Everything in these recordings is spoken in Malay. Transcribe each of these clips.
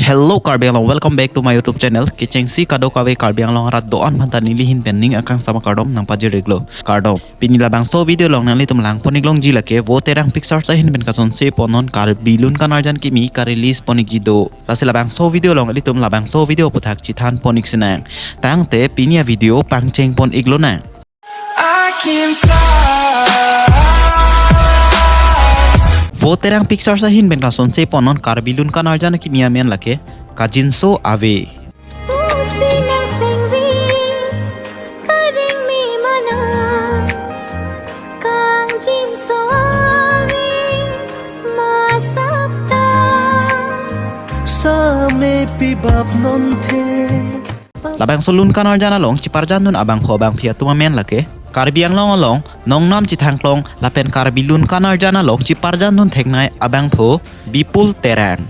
Hello Karbi Anglong, welcome back to my YouTube channel. Kichengsi kado kawe Karbi Anglong rat doan phanta nilihin pending akang sama kardom nang pajireglo. Kardom pinilabang so video long nang litum lang poniglong jilake wo terang pixar sa hin ben kason se ponon karbilun kanarjan kimi ka release ponik jido. Lasilabang so video long litum labang so video puthak chitan ponik sinang. Tangte pinia video pangcheng pon iglo na. I can fly. Wo terang pixar sa hin ben kason se ponon karbilun kanarjan kimi amen lake kajinso ave. Labang solun kanarjan along ciparjan nun abang ho abang pia tumamen lake Karbi Anglong along nongnam chithangklong lapen karbilun kanarjan along ciparjan nun theknai abang pho bipul terang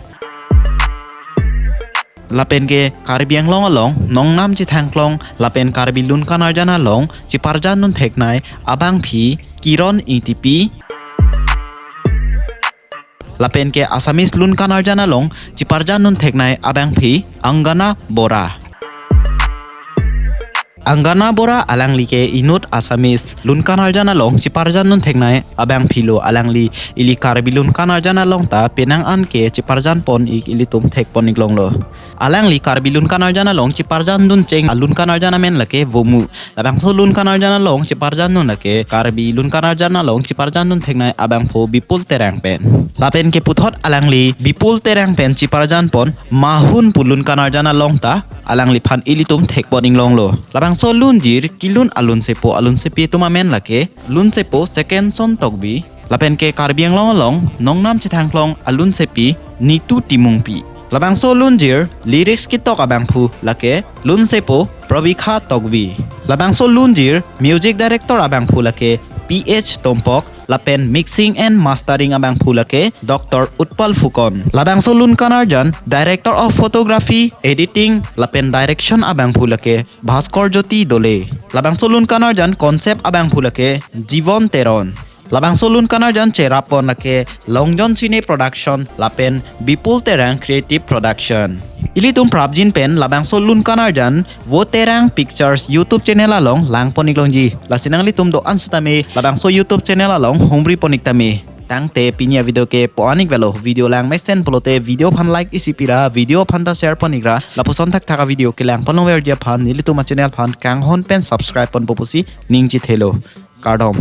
lapen ke Karbi Anglong along nongnam chithangklong lapen karbilun kanarjan along ciparjan nun theknai abang phi kiron itipi lapen ke Assamese lun kanarjan along ciparjan nun theknai abang phi Angana Bora Angana Bora alangli ke inut Assamese lun kanarjan along ciparjan nun theknai abang philo alangli ili karbilun kanarjan along ta penang an ke ciparjan pon ik ili tum thek pon iglong lo alangli karbilun kanarjan along ciparjan nun cheng alun kanarjan amen lake vomu labang so lun kanarjan along ciparjan nun lake karbilun kanarjan along ciparjan nun theknai abang pho bipul terang pen lapen ke puthot alangli bipul terang pen ciparjan pon mahun pulun kanarjan along ta alangli phan ili tum thek pon inglong lo labang so lunjir kilun alun sepi tumamen lake lun sepo second son tokbi lapen ke Karbi Anglong along nongnam chithangklong alun sepi nitu timungpi labang so lunjir lyrics kitok abang phu lake lun sepo probikha tokbi labang so lunjir music director abang phu lake PH Tompok lapen mixing and mastering abang phu lake Dr. Utpal Fukon labang so lun kanarjan director of photography editing lapen direction abang phu lake Bhaskar Jyoti Dole labang so lun kanarjan concept abang phu lake Jivon Teron labang so lun kanarjan cherapon lake Longjon Cine production lapen Bipul Terang creative production ili tum prabjin pen labang so lun kanarjan wo terang pictures YouTube channel along lang poniglongji lasinang litum do ansutame labang so YouTube channel along homri poniktame tangte pinia video ke poanik velo video lang mesen polote video phan like isipira video phan ta share ponigra lapuson thak thaka video ke lang ponong wer dia phan nilitum channel phan kang hon pen subscribe pon popusi ningji thelo kardom